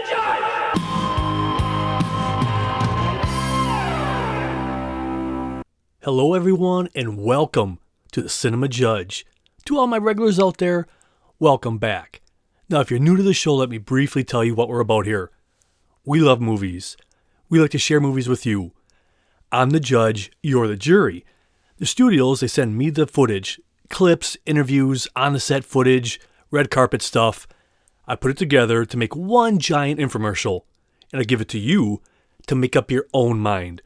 Judge! Hello everyone and welcome to the Cinema Judge. To all my regulars out there, welcome back. Now if you're new to the show, let me briefly tell you what we're about here. We love movies. We like to share movies with you. I'm the judge, you're the jury. The studios, they send me the footage, clips, interviews, on the set footage, red carpet stuff. I put it together to make one giant infomercial, and I give it to you to make up your own mind.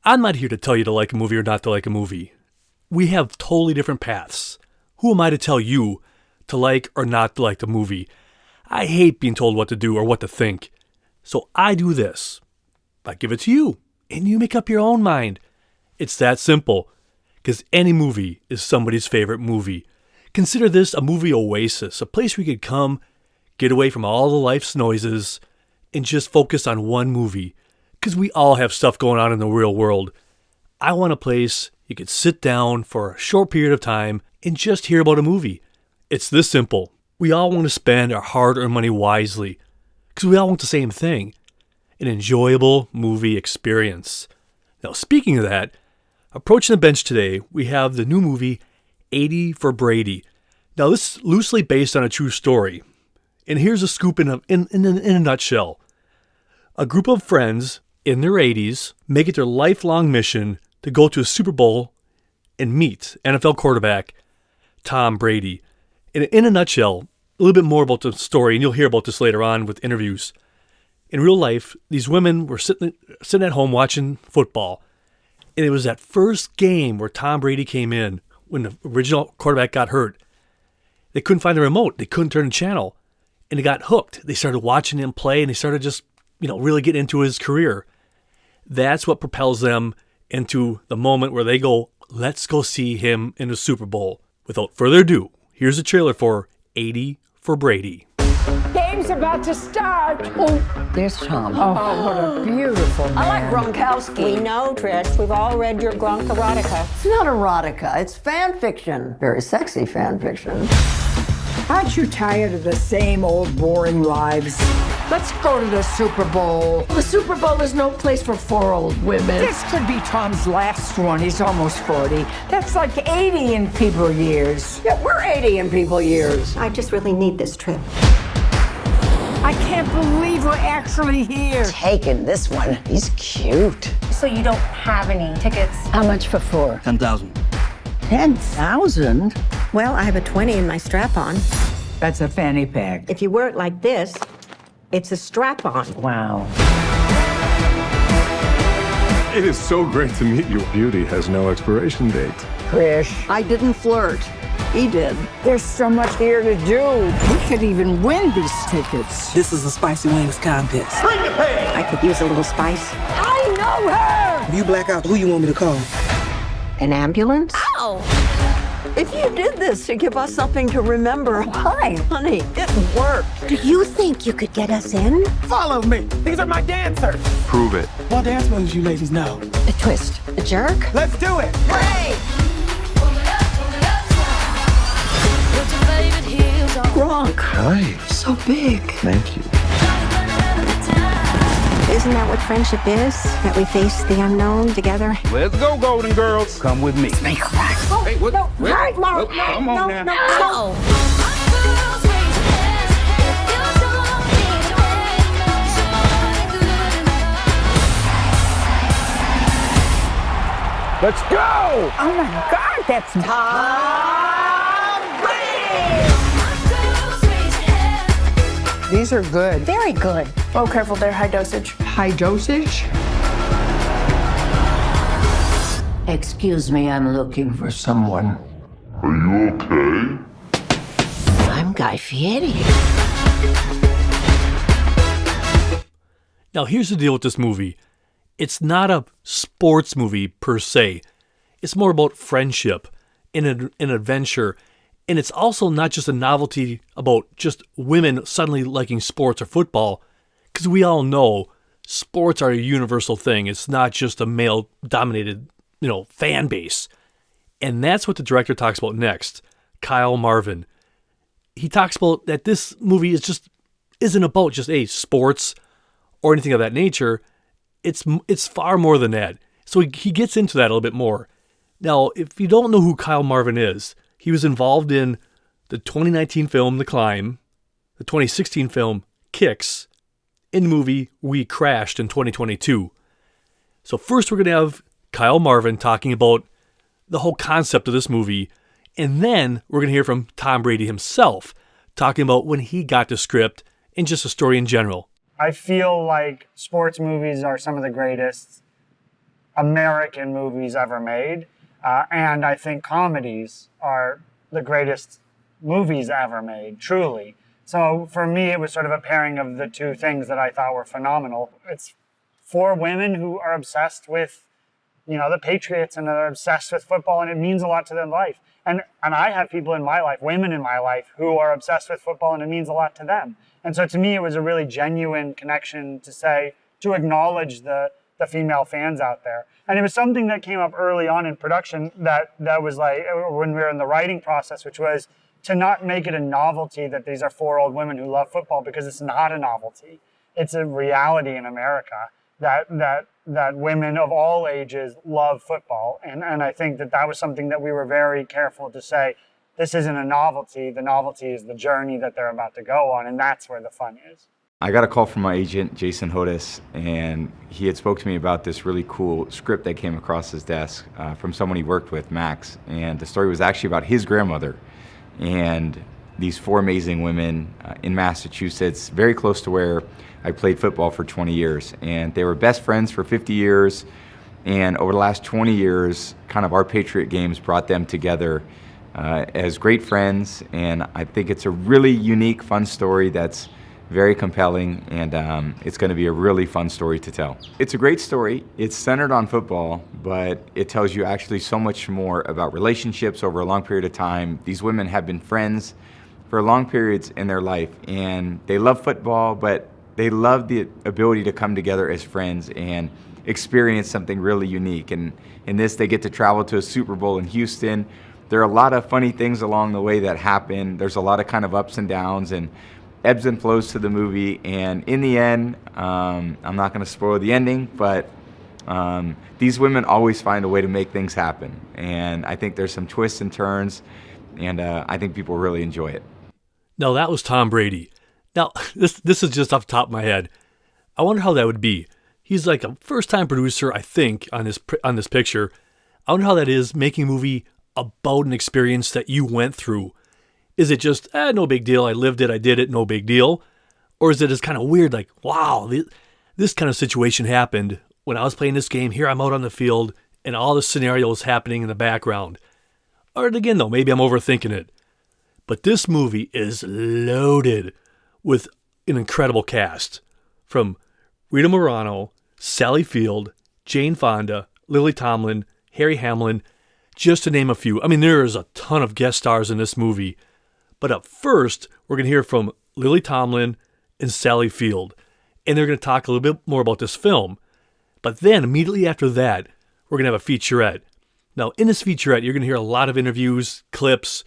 I'm not here to tell you to like a movie or not to like a movie. We have totally different paths. Who am I to tell you to like or not to like the movie? I hate being told what to do or what to think. So I do this. I give it to you, and you make up your own mind. It's that simple, because any movie is somebody's favorite movie. Consider this a movie oasis, a place where you could come, get away from all the life's noises, and just focus on one movie. Because we all have stuff going on in the real world. I want a place you could sit down for a short period of time and just hear about a movie. It's this simple. We all want to spend our hard-earned money wisely. Because we all want the same thing. An enjoyable movie experience. Now speaking of that, approaching the bench today, we have the new movie 80 for Brady. Now this is loosely based on a true story. And here's a scoop in a nutshell. A group of friends in their 80s make it their lifelong mission to go to a Super Bowl and meet NFL quarterback Tom Brady. In a nutshell, a little bit more about the story, and you'll hear about this later on with interviews. In real life, these women were sitting at home watching football. And it was that first game where Tom Brady came in when the original quarterback got hurt. They couldn't find the remote. They couldn't turn the channel. And they got hooked. They started watching him play, and they started just, really getting into his career. That's what propels them into the moment where they go, let's go see him in the Super Bowl. Without further ado, here's a trailer for 80 for Brady. Game's about to start. Oh, there's Tom. Oh, what a beautiful man. I like Gronkowski. We know, Trish. We've all read your Gronk erotica. It's not erotica. It's fan fiction. Very sexy fan fiction. Aren't you tired of the same old boring lives? Let's go to the Super Bowl. The Super Bowl is no place for 4 old women. This could be Tom's last one. He's almost 40. That's like 80 in people years. Yeah, we're 80 in people years. I just really need this trip. I can't believe we're actually here. Taking this one. He's cute. So you don't have any tickets? How much for 4? 10,000. 10,000? Well, I have a 20 in my strap-on. That's a fanny pack. If you wear it like this, it's a strap-on. Wow. It is so great to meet you. Beauty has no expiration date. Trish, I didn't flirt. He did. there's so much here to do. We could even win these tickets. This is a spicy wings contest. I could use a little spice. I know her! If you black out, who you want me to call? An ambulance? If you did this to give us something to remember, why? Honey, it worked. Do you think you could get us in? Follow me. These are my dancers. Prove it. What dance moves you ladies know? A twist. A jerk? Let's do it. Gronk. Hi. So big. Thank you. Isn't that what friendship is? That we face the unknown together? Let's go, Golden Girls. Come with me. Make a crack. Hey, what? No, hurry, Mom. Come on now. No. Let's go. Oh my God, that's Tom Brady. These are good. Very good. Oh, careful, they're high dosage. High dosage? Excuse me, I'm looking for someone. Are you okay? I'm Guy Fieri. Now here's the deal with this movie. It's not a sports movie per se. It's more about friendship and an adventure. And it's also not just a novelty about just women suddenly liking sports or football. Because we all know sports are a universal thing. It's not just a male-dominated, fan base. And that's what the director talks about next, Marvin. He talks about that this movie is just isn't about just sports or anything of that nature. It's far more than that. So he gets into that a little bit more. Now, if you don't know who Kyle Marvin is, he was involved in the 2019 film The Climb, the 2016 film Kicks, in the movie We Crashed in 2022. So first we're going to have Kyle Marvin talking about the whole concept of this movie, and then we're going to hear from Tom Brady himself talking about when he got the script and just the story in general. I feel like sports movies are some of the greatest American movies ever made, and I think comedies are the greatest movies ever made, truly. So for me, it was sort of a pairing of the two things that I thought were phenomenal. It's for women who are obsessed with, the Patriots, and are obsessed with football, and it means a lot to their life. And I have people in my life, women in my life, who are obsessed with football, and it means a lot to them. And so to me, it was a really genuine connection to acknowledge the female fans out there. And it was something that came up early on in production that was like, when we were in the writing process, which was to not make it a novelty that these are 4 old women who love football, because it's not a novelty. It's a reality in America that women of all ages love football. And I think that was something that we were very careful to say, this isn't a novelty. The novelty is the journey that they're about to go on, and that's where the fun is. I got a call from my agent, Jason Hodes, and he had spoke to me about this really cool script that came across his desk from someone he worked with, Max. And the story was actually about his grandmother and these 4 amazing women in Massachusetts, very close to where I played football for 20 years. And they were best friends for 50 years. And over the last 20 years, kind of our Patriot games brought them together as great friends. And I think it's a really unique, fun story that's very compelling, and it's going to be a really fun story to tell. It's a great story. It's centered on football, but it tells you actually so much more about relationships over a long period of time. These women have been friends for long periods in their life, and they love football, but they love the ability to come together as friends and experience something really unique. And in this, they get to travel to a Super Bowl in Houston. There are a lot of funny things along the way that happen. There's a lot of kind of ups and downs and ebbs and flows to the movie, and in the end, I'm not going to spoil the ending, but these women always find a way to make things happen, and I think there's some twists and turns, and I think people really enjoy it. Now, that was Tom Brady. Now, this is just off the top of my head. I wonder how that would be. He's like a first-time producer, I think, on this picture. I wonder how that is, making a movie about an experience that you went through. Is it just, no big deal, I lived it, I did it, no big deal? Or is it just kind of weird, like, wow, this kind of situation happened when I was playing this game, here I'm out on the field, and all the scenarios happening in the background. Or again, though, maybe I'm overthinking it. But this movie is loaded with an incredible cast. From Rita Moreno, Sally Field, Jane Fonda, Lily Tomlin, Harry Hamlin, just to name a few. I mean, there is a ton of guest stars in this movie. But up first, we're going to hear from Lily Tomlin and Sally Field. And they're going to talk a little bit more about this film. But then, immediately after that, we're going to have a featurette. Now, in this featurette, you're going to hear a lot of interviews, clips,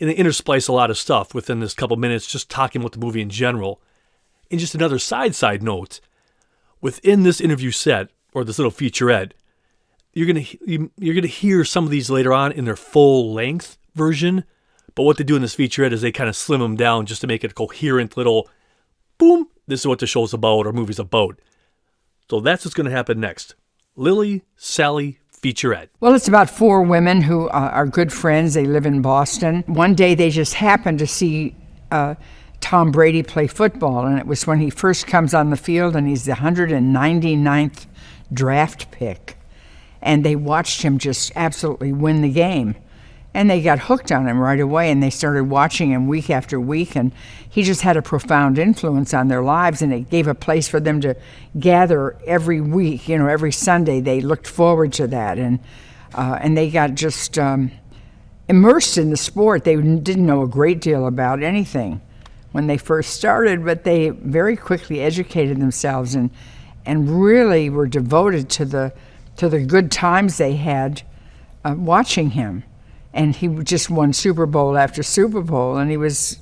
and they intersplice a lot of stuff within this couple minutes, just talking about the movie in general. And just another side note, within this interview set, or this little featurette, you're going to hear some of these later on in their full-length version. But what they do in this featurette is they kind of slim them down just to make it a coherent little, boom, this is what the show's about or movie's about. So that's what's going to happen next. Lily, Sally, featurette. Well, it's about 4 women who are good friends. They live in Boston. One day they just happened to see Tom Brady play football, and it was when he first comes on the field, and he's the 199th draft pick. And they watched him just absolutely win the game. And they got hooked on him right away, and they started watching him week after week, and he just had a profound influence on their lives, and it gave a place for them to gather every week. Every Sunday they looked forward to that, and they got just immersed in the sport. They didn't know a great deal about anything when they first started, but they very quickly educated themselves and really were devoted to the good times they had watching him. And he just won Super Bowl after Super Bowl, and he was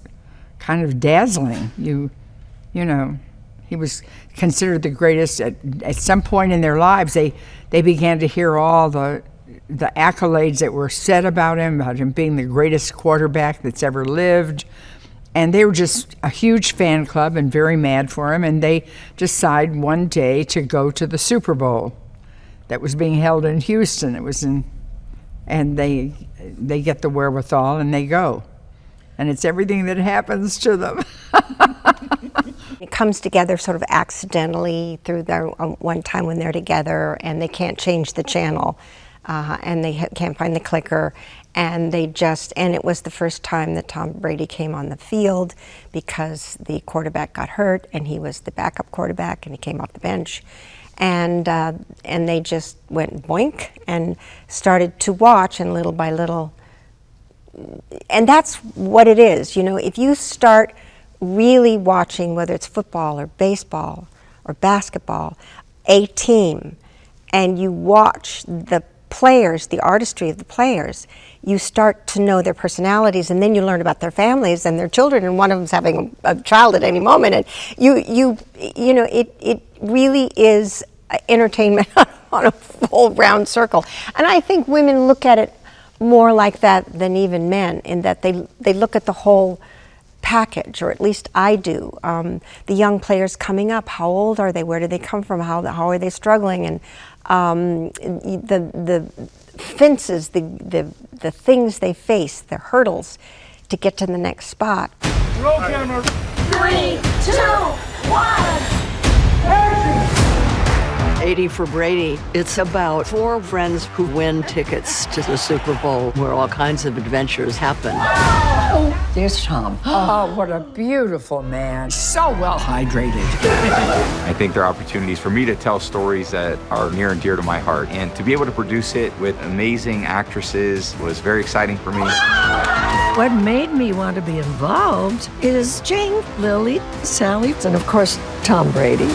kind of dazzling. You you know, he was considered the greatest. At some point in their lives, they began to hear all the accolades that were said about him being the greatest quarterback that's ever lived. And they were just a huge fan club and very mad for him. And they decide one day to go to the Super Bowl that was being held in Houston. And they get the wherewithal and they go. And it's everything that happens to them. It comes together sort of accidentally through their one time when they're together and they can't change the channel and they can't find the clicker. And it was the first time that Tom Brady came on the field because the quarterback got hurt and he was the backup quarterback and he came off the bench. And they just went boink and started to watch, and little by little, and that's what it is. You know, if you start really watching, whether it's football or baseball or basketball, a team, and you watch the players, the artistry of the players, you start to know their personalities, and then you learn about their families and their children, and one of them's having a child at any moment, and you know, it really is entertainment on a full round circle. And I think women look at it more like that than even men, in that they look at the whole package, or at least I do. The young players coming up, how old are they? Where do they come from? How are they struggling? And the fences, the things they face, the hurdles to get to the next spot. Roll camera. 3, 2, 1. 80 for Brady. It's about 4 friends who win tickets to the Super Bowl, where all kinds of adventures happen. There's Tom. Oh, what a beautiful man. So well hydrated. I think there are opportunities for me to tell stories that are near and dear to my heart. And to be able to produce it with amazing actresses was very exciting for me. What made me want to be involved is Jane, Lily, Sally, and of course, Tom Brady.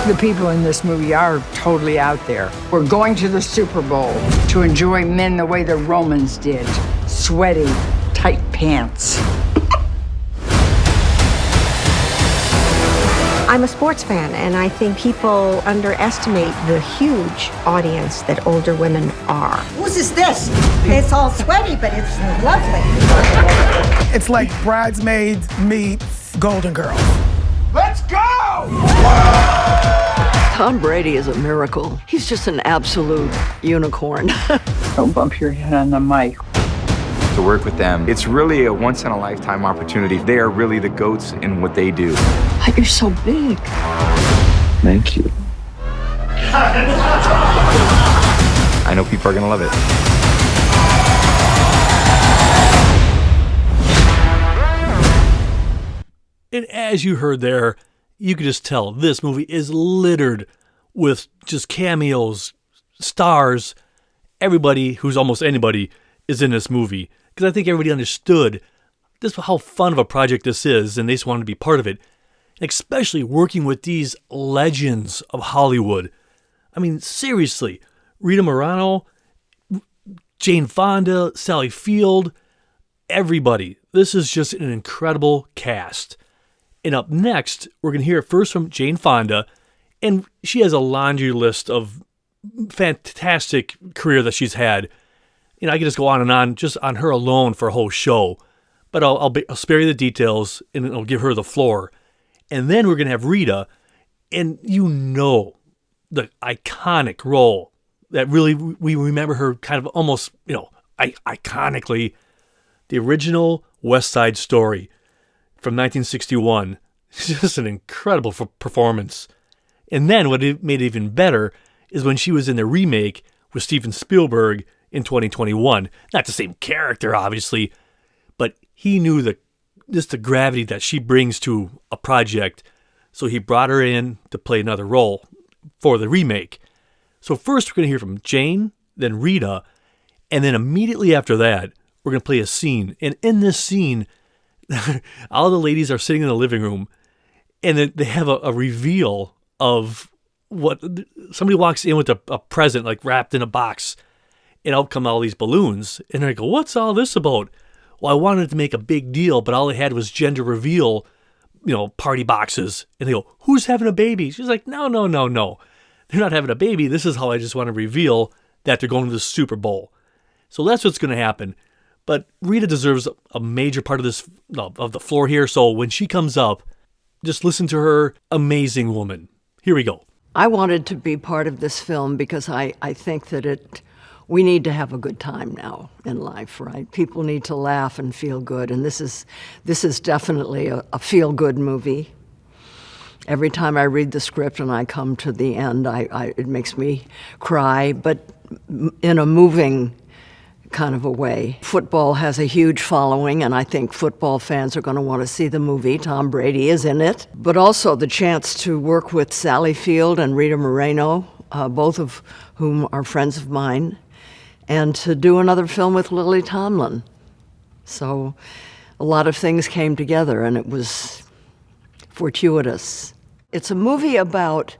The people in this movie are totally out there. We're going to the Super Bowl to enjoy men the way the Romans did. Sweaty, tight pants. I'm a sports fan, and I think people underestimate the huge audience that older women are. Whose is this? It's all sweaty, but it's lovely. It's like Bridesmaids meets Golden Girls. Let's go! Tom Brady is a miracle. He's just an absolute unicorn. Don't bump your head on the mic. To work with them, it's really a once-in-a-lifetime opportunity. They are really the GOATs in what they do. You're so big. Thank you. I know people are gonna love it. And as you heard there, you could just tell this movie is littered with just cameos, stars. Everybody who's almost anybody is in this movie, because I think everybody understood just how fun of a project this is, and they just wanted to be part of it. And especially working with these legends of Hollywood. I mean, seriously, Rita Moreno, Jane Fonda, Sally Field, everybody. This is just an incredible cast. And up next, we're going to hear it first from Jane Fonda, and she has a laundry list of fantastic career that she's had. You know, I could just go on and on just on her alone for a whole show, but I'll spare you the details and I'll give her the floor. And then we're going to have Rita, and you know the iconic role that really we remember her kind of almost, you know, iconically, the original West Side Story from 1961. It's just an incredible performance. And then what made it even better is when she was in the remake with Steven Spielberg in 2021. Not the same character, obviously, but he knew the gravity that she brings to a project, so he brought her in to play another role for the remake. So first we're going to hear from Jane, then Rita, and then immediately after that, we're going to play a scene. And in this scene, all the ladies are sitting in the living room, and then they have a reveal of what somebody walks in with a present, like wrapped in a box, and out come all these balloons. And they go, "What's all this about?" Well, I wanted to make a big deal, but all they had was gender reveal party boxes. And they go, who's having a baby? She's like, no. They're not having a baby. This is how I just want to reveal that they're going to the Super Bowl. So that's what's going to happen. But Rita deserves a major part of the floor here. So when she comes up, just listen to her. Amazing woman. Here we go. I wanted to be part of this film because I think that we need to have a good time now in life, right? People need to laugh and feel good, and this is definitely a feel-good movie. Every time I read the script and I come to the end, it makes me cry, but in a moving kind of a way. Football has a huge following, and I think football fans are going to want to see the movie. Tom Brady is in it. But also the chance to work with Sally Field and Rita Moreno, both of whom are friends of mine, and to do another film with Lily Tomlin. So a lot of things came together, and it was fortuitous. It's a movie about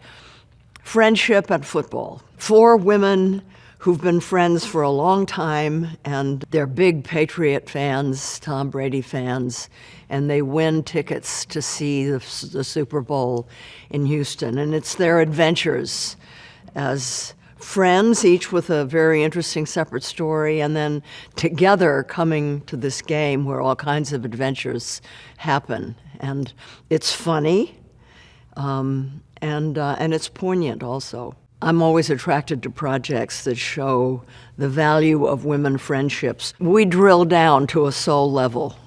friendship and football. 4 women who've been friends for a long time, and they're big Patriot fans, Tom Brady fans, and they win tickets to see the Super Bowl in Houston. And it's their adventures as friends, each with a very interesting separate story, and then together coming to this game where all kinds of adventures happen. And it's funny, and it's poignant also. I'm always attracted to projects that show the value of women friendships. We drill down to a soul level.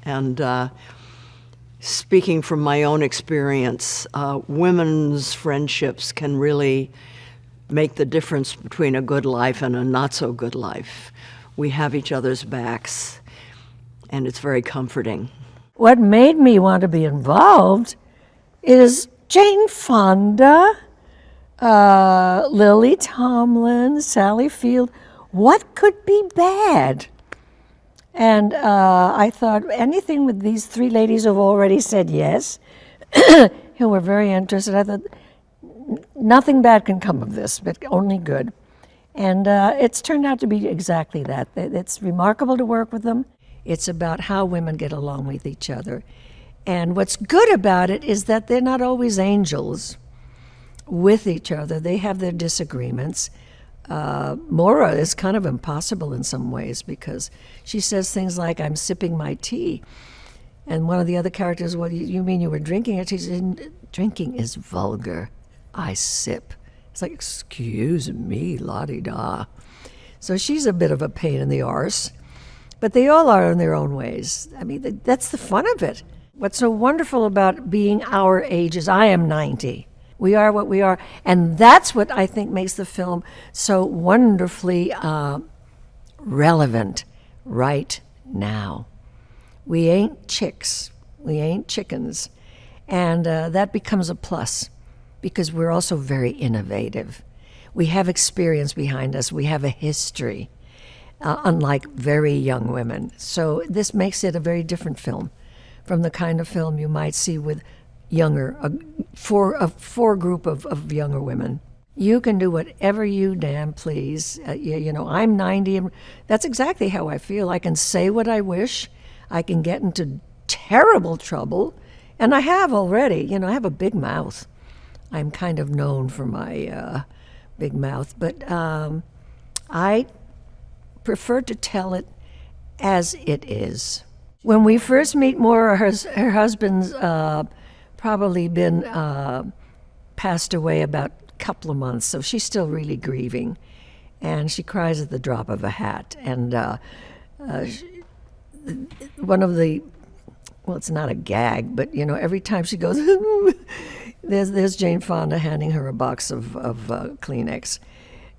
And speaking from my own experience, women's friendships can really make the difference between a good life and a not so good life. We have each other's backs, and it's very comforting. What made me want to be involved is Jane Fonda, Lily Tomlin, Sally Field. What could be bad? And I thought anything with these 3 ladies who've already said yes, who were very interested, I thought nothing bad can come of this, but only good. And it's turned out to be exactly that. It's remarkable to work with them. It's about how women get along with each other. And what's good about it is that they're not always angels with each other. They have their disagreements. Maura is kind of impossible in some ways because she says things like, I'm sipping my tea. And one of the other characters, well, you mean you were drinking it? She said, drinking is vulgar. I sip. It's like, excuse me, la-di-da. So she's a bit of a pain in the arse. But they all are in their own ways. I mean, that's the fun of it. What's so wonderful about being our age is I am 90. We are what we are. And that's what I think makes the film so wonderfully relevant right now. We ain't chicks. We ain't chickens. And that becomes a plus because we're also very innovative. We have experience behind us. We have a history, unlike very young women. So this makes it a very different film from the kind of film you might see with a four group of younger women. You can do whatever you damn please. I'm 90, and that's exactly how I feel. I can say what I wish. I can get into terrible trouble, and I have already. I have a big mouth. I'm kind of known for my big mouth, but I prefer to tell it as it is. When we first meet Maura, her husband's probably been passed away about a couple of months, so she's still really grieving, and she cries at the drop of a hat. And one of the, well, it's not a gag, but every time she goes, there's Jane Fonda handing her a box of Kleenex,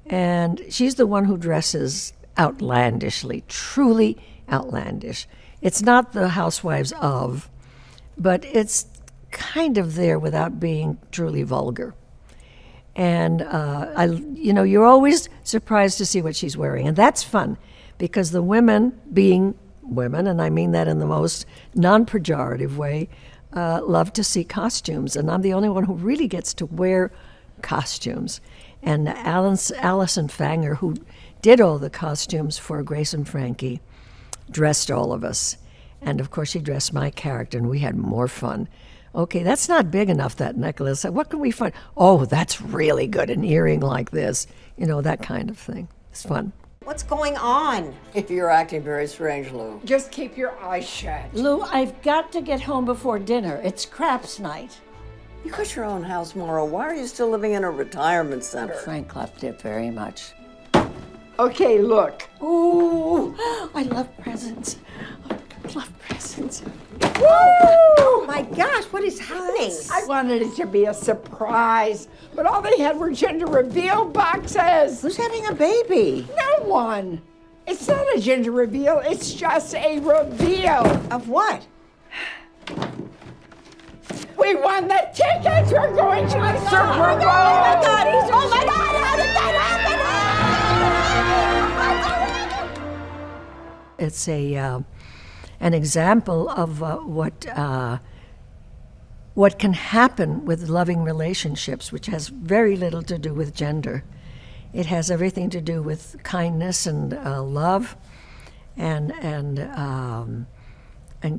and she's the one who dresses outlandishly, truly outlandish. It's not the Housewives of, but it's kind of there without being truly vulgar. And you're always surprised to see what she's wearing, and that's fun because the women, being women, and I mean that in the most non-pejorative way, love to see costumes, and I'm the only one who really gets to wear costumes. And Allison Fanger, who did all the costumes for Grace and Frankie, dressed all of us. And of course, she dressed my character, and we had more fun. Okay, that's not big enough, that necklace. What can we find? Oh, that's really good, an earring like this. You know, that kind of thing. It's fun. What's going on? You're acting very strange, Lou. Just keep your eyes shut. Lou, I've got to get home before dinner. It's craps night. You got your own house, Maura. Why are you still living in a retirement center? Frank loved it very much. Okay, look. Ooh, I love presents. I love presents. Oh my gosh, what is happening? I wanted it to be a surprise, but all they had were gender reveal boxes. Who's having a baby? No one. It's not a gender reveal, it's just a reveal. Of what? We won the tickets! We're going to the Super Bowl! Oh my God, how did that happen? It's an example of what can happen with loving relationships, which has very little to do with gender. It has everything to do with kindness and love, and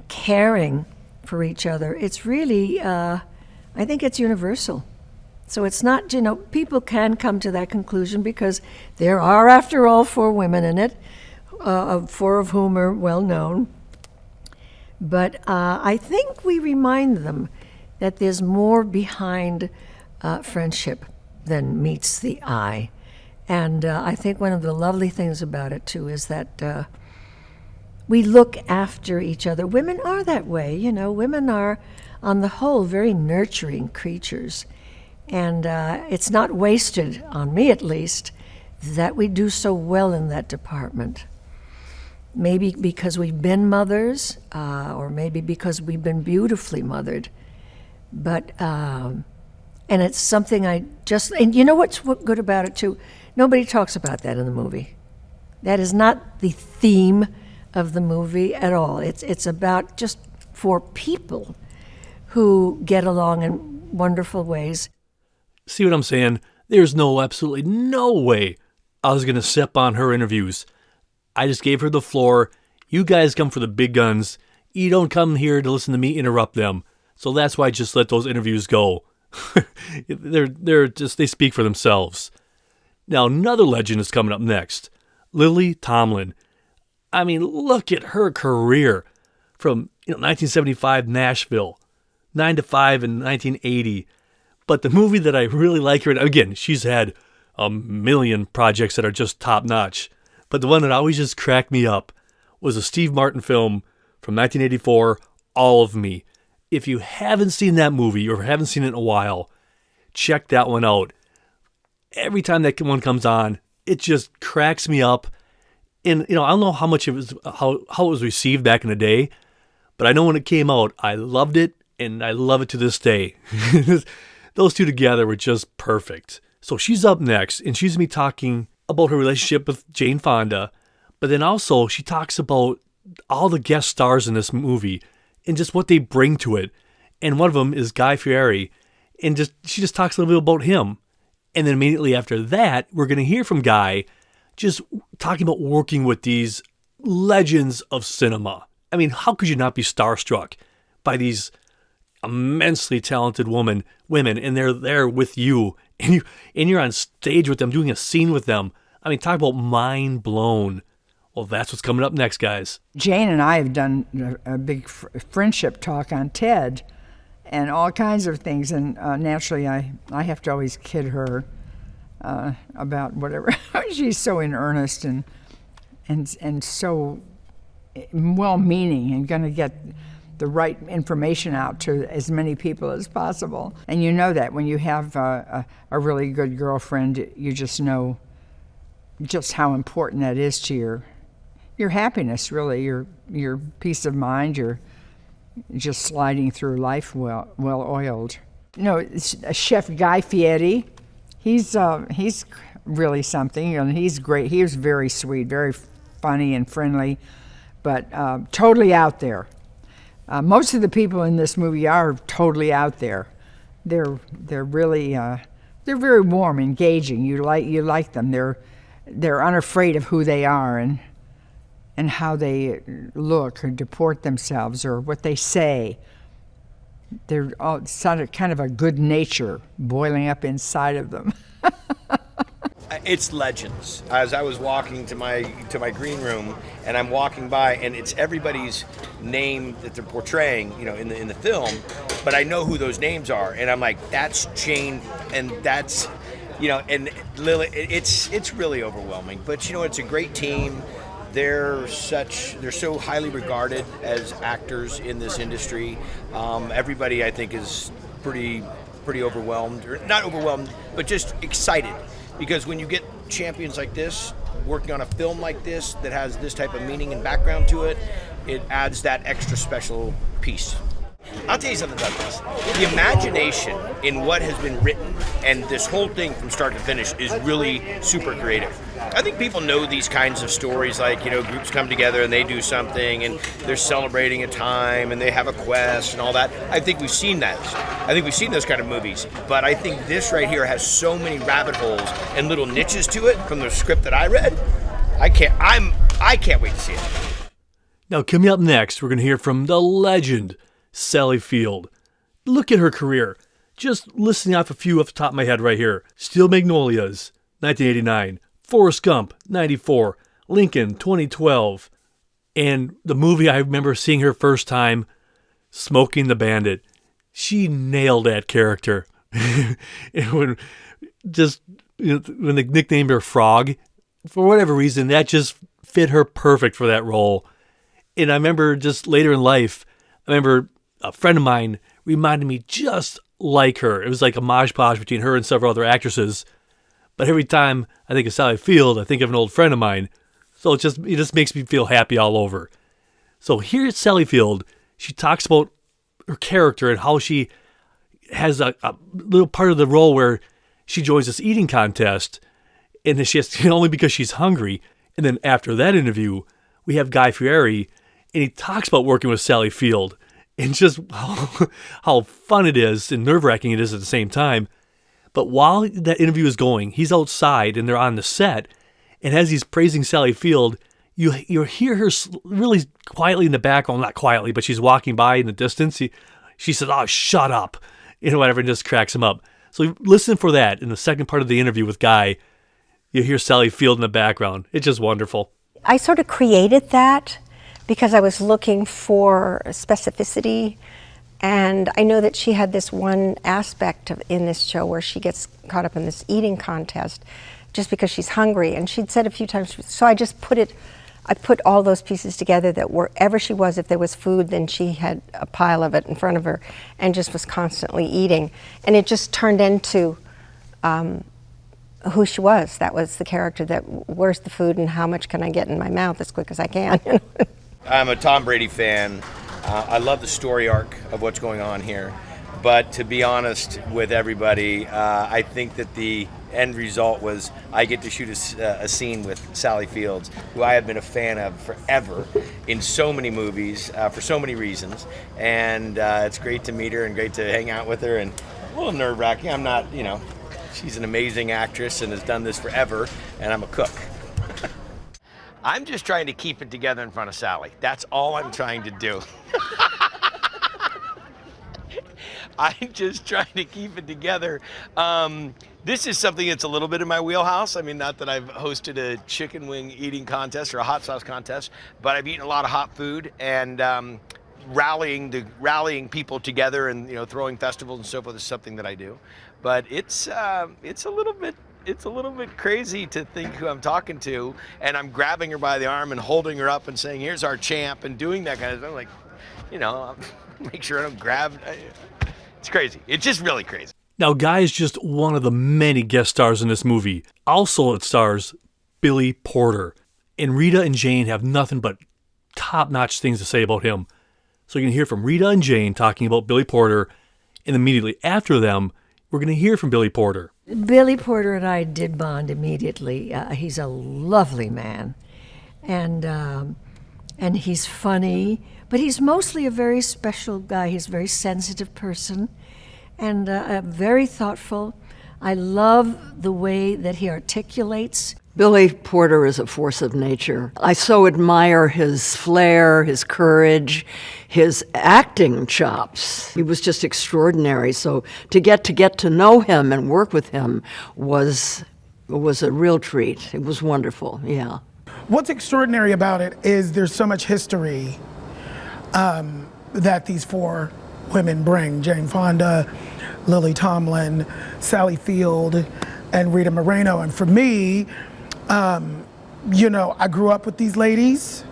caring for each other. It's really, I think it's universal. So it's not, people can come to that conclusion because there are, after all, 4 women in it, 4 of whom are well known. But I think we remind them that there's more behind friendship than meets the eye. And I think one of the lovely things about it, too, is that we look after each other. Women are that way, Women are, on the whole, very nurturing creatures. And it's not wasted, on me at least, that we do so well in that department. Maybe because we've been mothers, or maybe because we've been beautifully mothered. But, and it's something and you know what's good about it too? Nobody talks about that in the movie. That is not the theme of the movie at all. It's about just 4 people who get along in wonderful ways. See what I'm saying? There's absolutely no way I was going to step on her interviews. I just gave her the floor. You guys come for the big guns. You don't come here to listen to me interrupt them. So that's why I just let those interviews go. They speak for themselves. Now another legend is coming up next. Lily Tomlin. I mean, look at her career from 1975 Nashville, 9 to 5 in 1980. But the movie that I really like her in, again, she's had a million projects that are just top notch. But the one that always just cracked me up was a Steve Martin film from 1984, All of Me. If you haven't seen that movie or haven't seen it in a while, check that one out. Every time that one comes on, it just cracks me up. And, I don't know how much it was, how it was received back in the day, but I know when it came out, I loved it, and I love it to this day. Those 2 together were just perfect. So she's up next, and she's going to be talking about her relationship with Jane Fonda, but then also she talks about all the guest stars in this movie and just what they bring to it. And one of them is Guy Fieri, and she just talks a little bit about him. And then immediately after that, we're going to hear from Guy just talking about working with these legends of cinema. I mean, how could you not be starstruck by these immensely talented women, and they're there with you, and you're on stage with them, doing a scene with them. I mean, talk about mind blown. Well, that's what's coming up next, guys. Jane and I have done a big friendship talk on TED and all kinds of things, and naturally I have to always kid her about whatever. She's so in earnest and so well-meaning and going to get the right information out to as many people as possible. And you know that when you have a really good girlfriend, you just know just how important that is to your happiness, really, your peace of mind, your just sliding through life well-oiled. Chef Guy Fieri, he's really something, and he's great. He was very sweet, very funny and friendly, but totally out there. Most of the people in this movie are totally out there. They're really they're very warm, engaging. You like them. They're unafraid of who they are, and and how they look or deport themselves or what they say. They're all sounded kind of a good nature boiling up inside of them. It's legends. As I was walking to my green room, and I'm walking by, and it's everybody's name that they're portraying, in the film, but I know who those names are, and I'm like, that's Jane, and that's, and Lily. It's really overwhelming, but it's a great team. They're so highly regarded as actors in this industry. Everybody, I think, is pretty overwhelmed, or not overwhelmed, but just excited. Because when you get champions like this, working on a film like this that has this type of meaning and background to it, it adds that extra special piece. I'll tell you something about this. The imagination in what has been written and this whole thing from start to finish is really super creative. I think people know these kinds of stories, like, groups come together and they do something and they're celebrating a time and they have a quest and all that. I think we've seen that. I think we've seen those kind of movies. But I think this right here has so many rabbit holes and little niches to it from the script that I read. I can't wait to see it. Now, coming up next, we're going to hear from the legend, Sally Field. Look at her career. Just listing off a few off the top of my head right here. Steel Magnolias, 1989. Forrest Gump, 94. Lincoln, 2012. And the movie I remember seeing her first time, Smoking the Bandit. She nailed that character. And when they nicknamed her Frog, for whatever reason, that just fit her perfect for that role. And I remember just later in life, a friend of mine reminded me just like her. It was like a mosh-posh between her and several other actresses. But every time I think of Sally Field, I think of an old friend of mine. So it just makes me feel happy all over. So here at Sally Field, she talks about her character and how she has a little part of the role where she joins this eating contest, and she has only because she's hungry. And then after that interview, we have Guy Fieri, and he talks about working with Sally Field and just how fun it is and nerve-wracking it is at the same time. But while that interview is going, he's outside and they're on the set, and as he's praising Sally Field, you hear her really quietly in the background, not quietly, but she's walking by in the distance. She says, "Oh, shut up," whatever, and just cracks him up. So listen for that in the second part of the interview with Guy. You hear Sally Field in the background. It's just wonderful. I sort of created that because I was looking for specificity. And I know that she had this one aspect in this show where she gets caught up in this eating contest just because she's hungry. And she'd said a few times, so I put all those pieces together that wherever she was, if there was food, then she had a pile of it in front of her and just was constantly eating. And it just turned into who she was. That was the character that, where's the food and how much can I get in my mouth as quick as I can? I'm a Tom Brady fan. I love the story arc of what's going on here. But to be honest with everybody, I think that the end result was I get to shoot a scene with Sally Fields, who I have been a fan of forever in so many movies for so many reasons. And it's great to meet her and great to hang out with her, and a little nerve-wracking. I'm not, she's an amazing actress and has done this forever, and I'm a cook. I'm just trying to keep it together in front of Sally. That's all I'm trying to do. I'm just trying to keep it together. This is something that's a little bit in my wheelhouse. I mean, not that I've hosted a chicken wing eating contest or a hot sauce contest, but I've eaten a lot of hot food, and rallying people together and throwing festivals and so forth is something that I do. But it's a little bit crazy to think who I'm talking to, and I'm grabbing her by the arm and holding her up and saying, "Here's our champ," and doing that kind of thing. Like, make sure I don't grab. It's crazy. It's just really crazy. Now, Guy is just one of the many guest stars in this movie. Also, it stars Billy Porter, and Rita and Jane have nothing but top-notch things to say about him. So you can hear from Rita and Jane talking about Billy Porter, and immediately after them, we're going to hear from Billy Porter. Billy Porter and I did bond immediately. He's a lovely man, and he's funny, but he's mostly a very special guy. He's a very sensitive person, and very thoughtful. I love the way that he articulates Billy Porter is a force of nature. I so admire his flair, his courage, his acting chops. He was just extraordinary. So to get to know him and work with him was a real treat. It was wonderful, yeah. What's extraordinary about it is there's so much history that these four women bring. Jane Fonda, Lily Tomlin, Sally Field, and Rita Moreno. And for me, you know, I grew up with these ladies.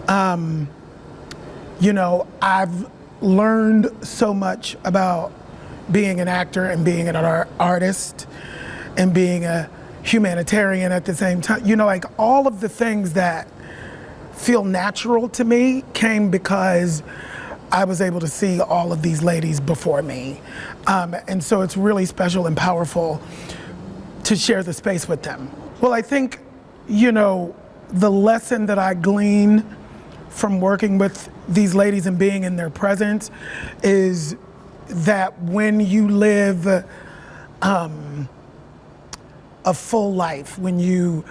You know, I've learned so much about being an actor and being an artist and being a humanitarian at the same time. You know, like all of the things that feel natural to me came because I was able to see all of these ladies before me. And so it's really special and powerful to share the space with them. Well, I think, you know, the lesson that I glean from working with these ladies and being in their presence is that when you live a full life, when you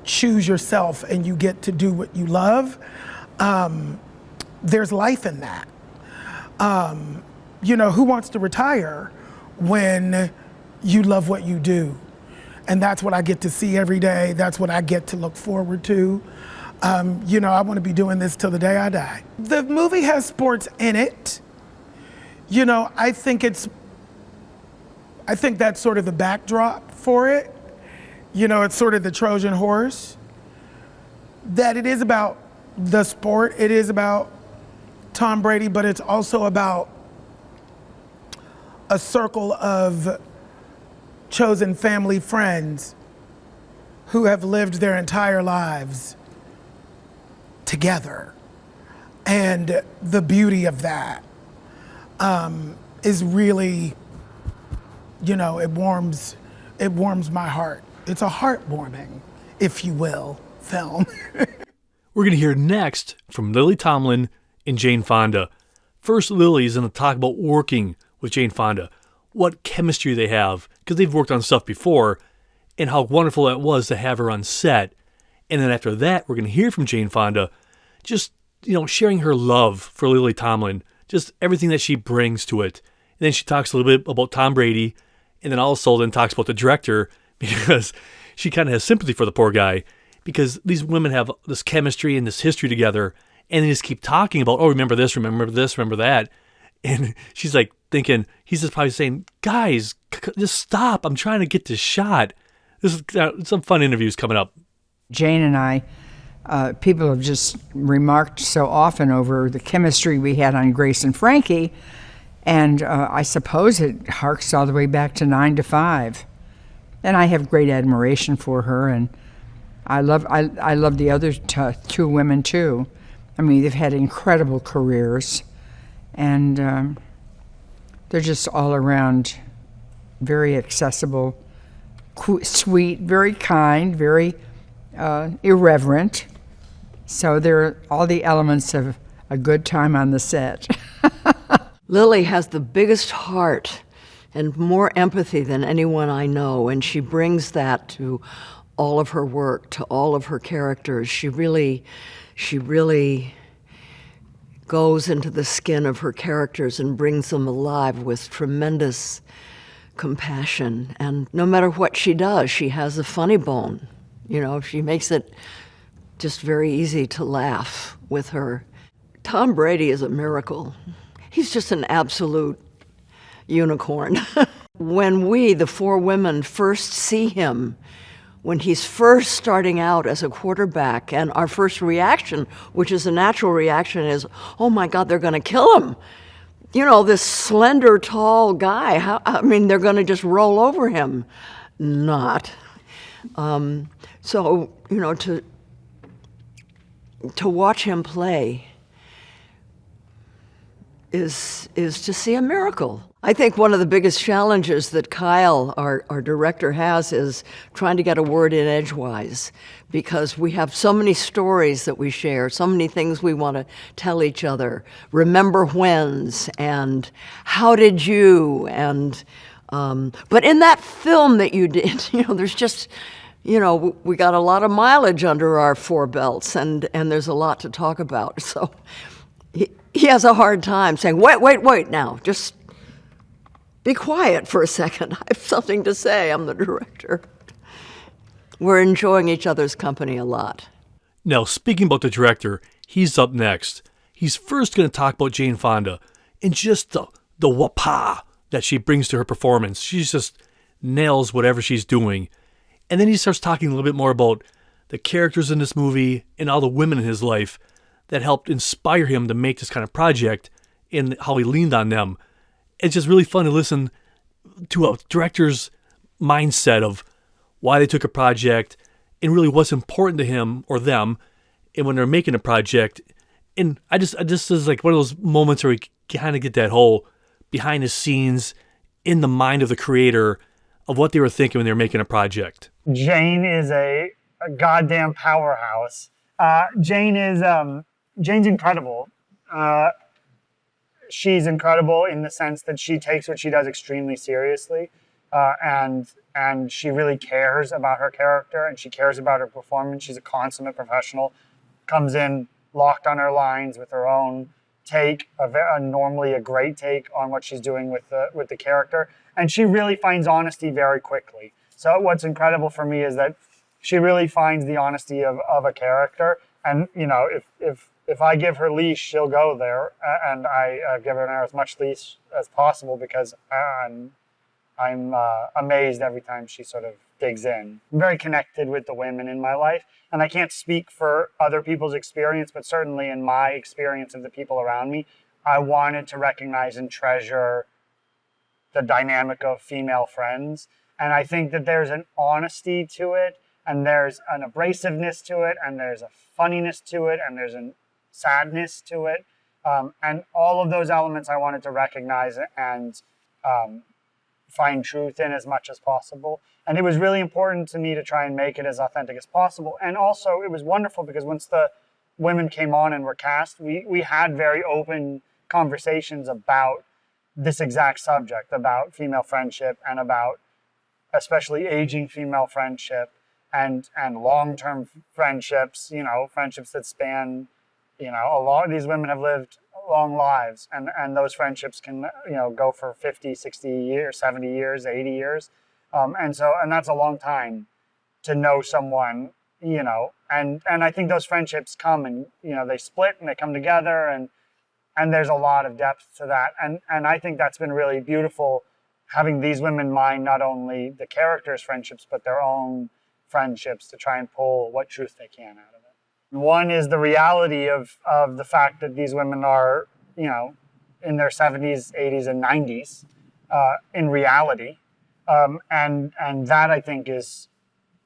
choose yourself and you get to do what you love, there's life in that. You know, who wants to retire when you love what you do? And that's what I get to see every day. That's what I get to look forward to. You know, I want to be doing this till the day I die. The movie has sports in it. You know, I think that's sort of the backdrop for it. You know, it's sort of the Trojan horse. That it is about the sport, it is about Tom Brady, but it's also about a circle of chosen family friends who have lived their entire lives together. And the beauty of that is really, you know, it warms my heart. It's a heartwarming, if you will, film. We're going to hear next from Lily Tomlin and Jane Fonda. First, Lily's going to talk about working with Jane Fonda, what chemistry they have, because they've worked on stuff before, and how wonderful it was to have her on set. And then after that, we're going to hear from Jane Fonda, just, you know, sharing her love for Lily Tomlin, just everything that she brings to it. And then she talks a little bit about Tom Brady, and then also then talks about the director, because she kind of has sympathy for the poor guy, because these women have this chemistry and this history together, and they just keep talking about, oh, remember this, remember that. And she's like thinking, he's just probably saying, guys, just stop. I'm trying to get this shot. This is some fun interviews coming up. Jane and I, people have just remarked so often over the chemistry we had on Grace and Frankie, and I suppose it harks all the way back to 9 to 5. And I have great admiration for her, and I love the other two women too. I mean, they've had incredible careers, and they're just all around very accessible, sweet, very kind, very irreverent. So they're all the elements of a good time on the set. Lily has the biggest heart and more empathy than anyone I know, and she brings that to all of her work, to all of her characters. She really goes into the skin of her characters and brings them alive with tremendous compassion. And no matter what she does, she has a funny bone. You know, she makes it just very easy to laugh with her. Tom Brady is a miracle. He's just an absolute unicorn. When we, the four women, first see him, when he's first starting out as a quarterback, and our first reaction, which is a natural reaction, is, oh my God, they're going to kill him. You know, this slender, tall guy, they're going to just roll over him. Not. So, you know, to watch him play is to see a miracle. I think one of the biggest challenges that Kyle, our director, has is trying to get a word in edgewise, because we have so many stories that we share, so many things we want to tell each other. Remember whens, and how did you, and But in that film that you did, there's just, we got a lot of mileage under our four belts, and there's a lot to talk about. So he has a hard time saying, wait now, just be quiet for a second. I have something to say. I'm the director. We're enjoying each other's company a lot. Now, speaking about the director, he's up next. He's first going to talk about Jane Fonda and just the wapa that she brings to her performance. She just nails whatever she's doing. And then he starts talking a little bit more about the characters in this movie and all the women in his life that helped inspire him to make this kind of project and how he leaned on them. It's just really fun to listen to a director's mindset of why they took a project and really what's important to him or them and when they're making a project. And I just is like one of those moments where you kind of get that whole behind the scenes in the mind of the creator of what they were thinking when they were making a project. Jane is a goddamn powerhouse. Jane's incredible. She's incredible in the sense that she takes what she does extremely seriously, and she really cares about her character and she cares about her performance. She's a consummate professional, comes in locked on her lines with her own take, normally a great take on what she's doing with the character, and she really finds honesty very quickly. So what's incredible for me is that she really finds the honesty of a character, and if I give her leash, she'll go there, and I give her as much leash as possible because I'm amazed every time she sort of digs in. I'm very connected with the women in my life, and I can't speak for other people's experience, but certainly in my experience of the people around me, I wanted to recognize and treasure the dynamic of female friends. And I think that there's an honesty to it, and there's an abrasiveness to it, and there's a funniness to it, and there's a sadness to it. And all of those elements I wanted to recognize and find truth in as much as possible. And it was really important to me to try and make it as authentic as possible. And also it was wonderful because once the women came on and were cast, we had very open conversations about this exact subject, about female friendship and about especially aging female friendship and long-term friendships, friendships that span, a lot of these women have lived long lives, and those friendships can go for 50, 60 years, 70 years, 80 years, and that's a long time to know someone, and I think those friendships come and they split and they come together, and there's a lot of depth to that, and I think that's been really beautiful, having these women mind not only the characters' friendships but their own friendships to try and pull what truth they can out of it. One is the reality of the fact that these women are, in their 70s, 80s, and 90s in reality. And that, I think, is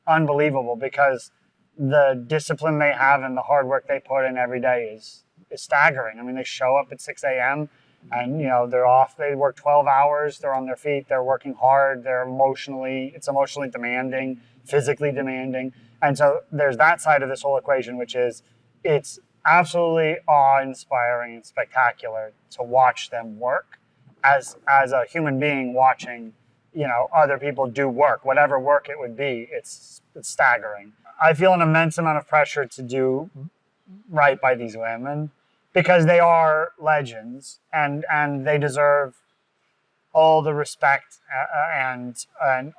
unbelievable because the discipline they have and the hard work they put in every day is staggering. I mean, they show up at 6 a.m. and, they're off. They work 12 hours. They're on their feet. They're working hard. It's emotionally demanding, physically demanding. And so there's that side of this whole equation, which is it's absolutely awe-inspiring and spectacular to watch them work as a human being watching, other people do work, whatever work it would be. It's staggering. I feel an immense amount of pressure to do right by these women because they are legends and they deserve all the respect and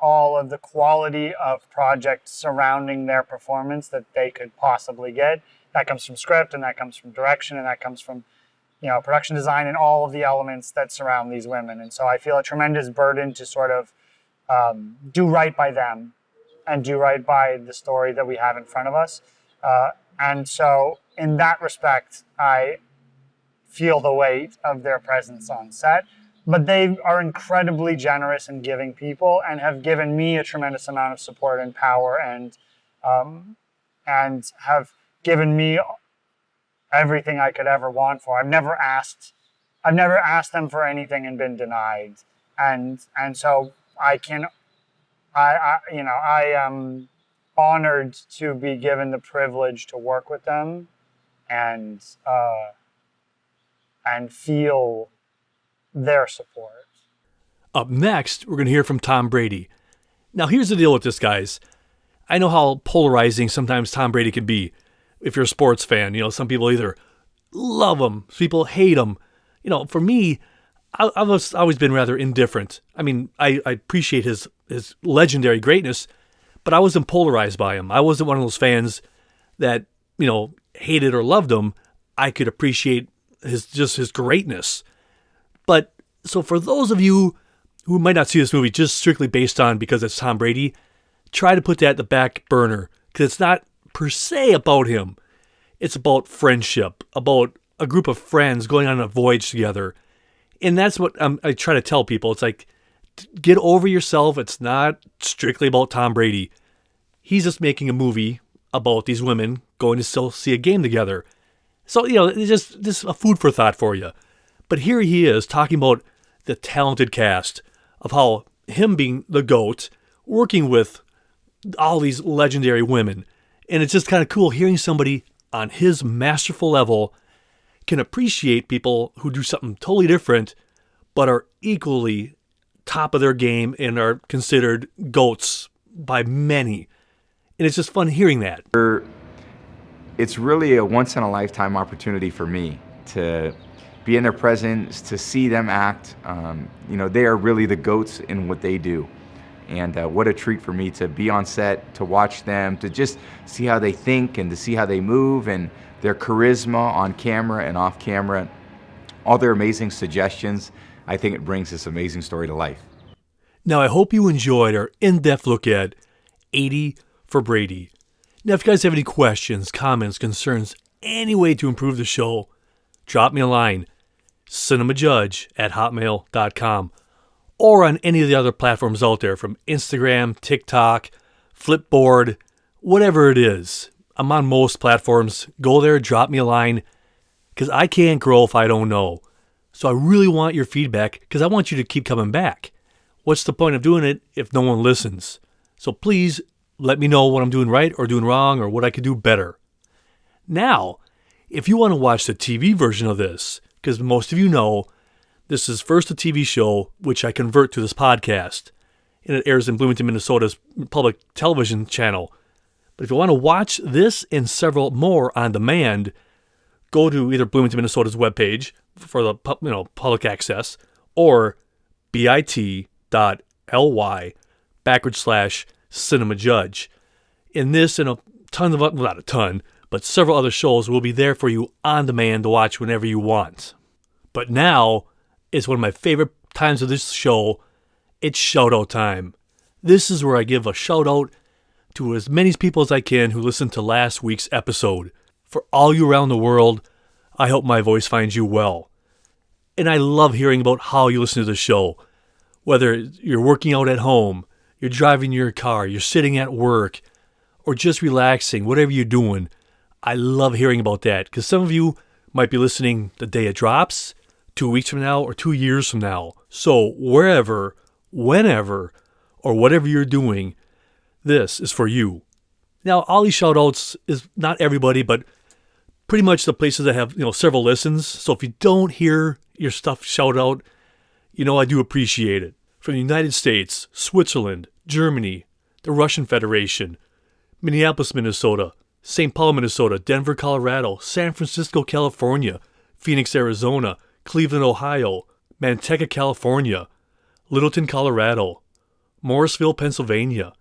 all of the quality of projects surrounding their performance that they could possibly get. That comes from script, and that comes from direction, and that comes from production design and all of the elements that surround these women. And so I feel a tremendous burden to sort of do right by them and do right by the story that we have in front of us. And so in that respect, I feel the weight of their presence on set. But they are incredibly generous and giving people and have given me a tremendous amount of support and power and have given me everything I could ever want for. I've never asked them for anything and been denied. And so I am honored to be given the privilege to work with them and feel their support. Up next, we're going to hear from Tom Brady. Now, here's the deal with this, guys. I know how polarizing sometimes Tom Brady can be if you're a sports fan. You know, some people either love him, some people hate him. You know, for me, I've always been rather indifferent. I mean, I appreciate his legendary greatness, but I wasn't polarized by him. I wasn't one of those fans that, you know, hated or loved him. I could appreciate his greatness. But so for those of you who might not see this movie just strictly based on because it's Tom Brady, try to put that at the back burner, because it's not per se about him. It's about friendship, about a group of friends going on a voyage together. And that's what I try to tell people. It's like, get over yourself. It's not strictly about Tom Brady. He's just making a movie about these women going to still see a game together. So, you know, it's just a food for thought for you. But here he is talking about the talented cast of how him being the GOAT, working with all these legendary women. And it's just kind of cool hearing somebody on his masterful level can appreciate people who do something totally different, but are equally top of their game and are considered GOATs by many. And it's just fun hearing that. It's really a once-in-a-lifetime opportunity for me to be in their presence, to see them act. You know, they are really the GOATs in what they do. And what a treat for me to be on set, to watch them, to just see how they think and to see how they move and their charisma on camera and off camera, all their amazing suggestions. I think it brings this amazing story to life. Now, I hope you enjoyed our in-depth look at 80 for Brady. Now, if you guys have any questions, comments, concerns, any way to improve the show, drop me a line, cinemajudge@hotmail.com, or on any of the other platforms out there, from Instagram, TikTok, Flipboard, whatever it is. I'm on most platforms. Go there, drop me a line, because I can't grow if I don't know. So I really want your feedback, because I want you to keep coming back. What's the point of doing it if no one listens? So please let me know what I'm doing right or doing wrong, or what I could do better. Now, if you want to watch the TV version of this, because most of you know, this is first a TV show, which I convert to this podcast, and it airs in Bloomington, Minnesota's public television channel. But if you want to watch this and several more on demand, go to either Bloomington, Minnesota's webpage for the public access, or bit.ly/cinemajudge. And this and a ton of, not a ton, but several other shows will be there for you on demand to watch whenever you want. But now is one of my favorite times of this show. It's shout out time. This is where I give a shout out to as many people as I can who listened to last week's episode. For all you around the world, I hope my voice finds you well. And I love hearing about how you listen to the show. Whether you're working out at home, you're driving your car, you're sitting at work, or just relaxing, whatever you're doing, I love hearing about that. Because some of you might be listening the day it drops, 2 weeks from now, or 2 years from now. So wherever, whenever, or whatever you're doing, this is for you. Now, all these shout-outs is not everybody, but pretty much the places that have, several listens. So if you don't hear your stuff shout out, I do appreciate it. From the United States, Switzerland, Germany, the Russian Federation, Minneapolis, Minnesota, St. Paul, Minnesota, Denver, Colorado, San Francisco, California, Phoenix, Arizona, Cleveland, Ohio, Manteca, California, Littleton, Colorado, Morrisville, Pennsylvania,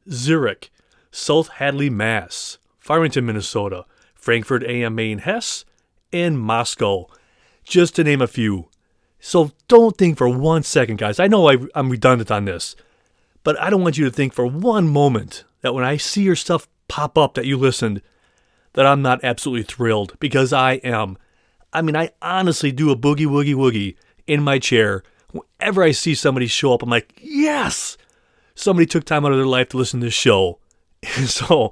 Zurich, South Hadley, Mass, Farmington, Minnesota, Frankfurt am Main, Hesse, and Moscow, just to name a few. So don't think for 1 second, guys. I know I'm redundant on this, but I don't want you to think for one moment that when I see your stuff pop up that you listened, that I'm not absolutely thrilled, because I am. I mean, I honestly do a boogie woogie woogie in my chair. Whenever I see somebody show up, I'm like, yes! Somebody took time out of their life to listen to this show. And so,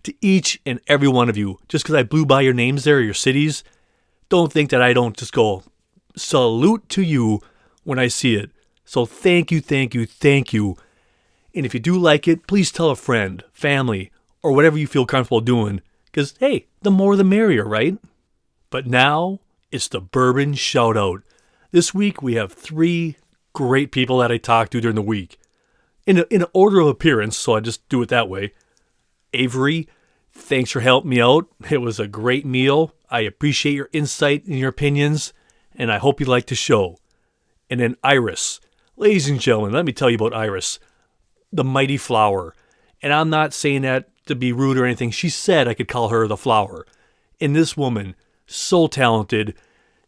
to each and every one of you, just because I blew by your names there, or your cities, don't think that I don't just go salute to you when I see it. So thank you, thank you, thank you. And if you do like it, please tell a friend, family, or whatever you feel comfortable doing. Because, hey, the more the merrier, right? But now, it's the Bourbon Shoutout. This week, we have 3 great people that I talked to during the week. In an order of appearance, so I just do it that way. Avery, thanks for helping me out. It was a great meal. I appreciate your insight and your opinions, and I hope you liked the show. And then Iris. Ladies and gentlemen, let me tell you about Iris, the mighty flower. And I'm not saying that to be rude or anything. She said I could call her the flower. And this woman, so talented,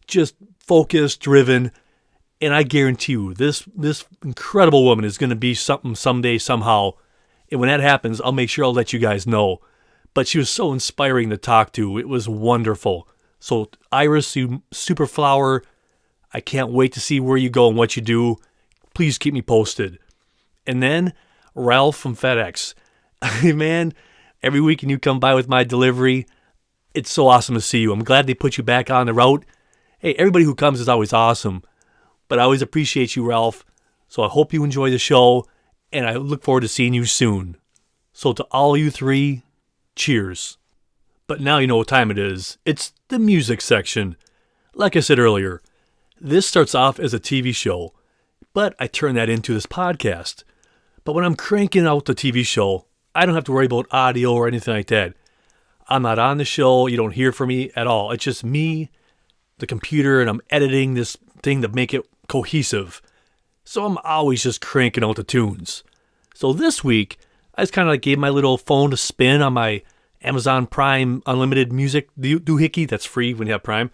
just focused, driven, and I guarantee you, this incredible woman is going to be something someday, somehow. And when that happens, I'll make sure I'll let you guys know. But she was so inspiring to talk to. It was wonderful. So Iris, you super flower, I can't wait to see where you go and what you do. Please keep me posted. And then Ralph from FedEx. Man, every week when you come by with my delivery, it's so awesome to see you. I'm glad they put you back on the route. Hey, everybody who comes is always awesome. But I always appreciate you, Ralph. So I hope you enjoy the show, and I look forward to seeing you soon. So to all you three, cheers. But now you know what time it is. It's the music section. Like I said earlier, this starts off as a TV show, but I turn that into this podcast. But when I'm cranking out the TV show, I don't have to worry about audio or anything like that. I'm not on the show. You don't hear from me at all. It's just me, the computer, and I'm editing this thing to make it cohesive. So I'm always just cranking out the tunes. So this week, I just kind of gave my little phone a spin on my Amazon Prime Unlimited Music doohickey. That's free when you have Prime.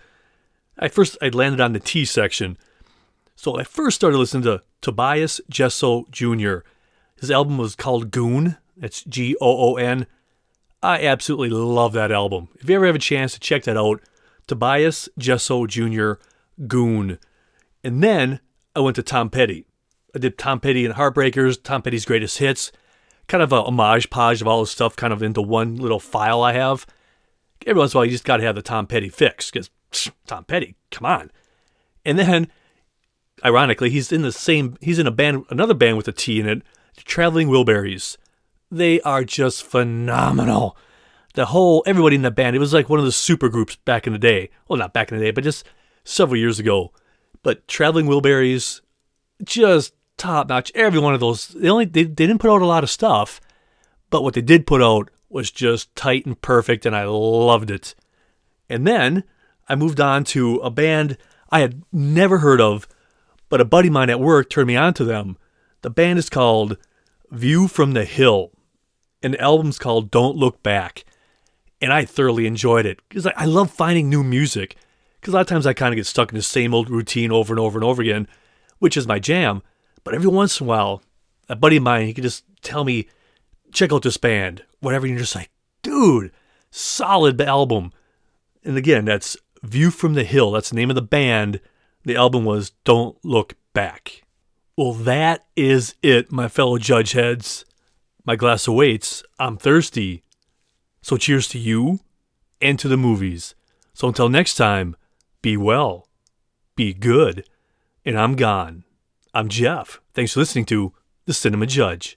I landed on the T section. So I first started listening to Tobias Jesso Jr. His album was called Goon. That's Goon. I absolutely love that album. If you ever have a chance to check that out, Tobias Jesso Jr. Goon. And then I went to Tom Petty. I did Tom Petty and Heartbreakers, Tom Petty's Greatest Hits. Kind of a homage-podge of all this stuff kind of into one little file I have. Every once in a while, you just got to have the Tom Petty fix, because Tom Petty, come on. And then, ironically, he's in another band with a T in it, Traveling Wilburys. They are just phenomenal. Everybody in that band, it was like one of the super groups back in the day. Well, not back in the day, but just several years ago. But Traveling Wilburys, just top notch. Every one of those. They didn't put out a lot of stuff, but what they did put out was just tight and perfect, and I loved it. And then I moved on to a band I had never heard of, but a buddy of mine at work turned me on to them. The band is called View from the Hill, and the album's called Don't Look Back. And I thoroughly enjoyed it, because I love finding new music. Because a lot of times I kind of get stuck in the same old routine over and over and over again, which is my jam. But every once in a while, a buddy of mine, he could just tell me, check out this band, whatever. And you're just like, dude, solid album. And again, that's View from the Hill. That's the name of the band. The album was Don't Look Back. Well, that is it, my fellow judge heads. My glass awaits. I'm thirsty. So cheers to you and to the movies. So until next time, be well, be good, and I'm gone. I'm Jeff. Thanks for listening to The Cinema Judge.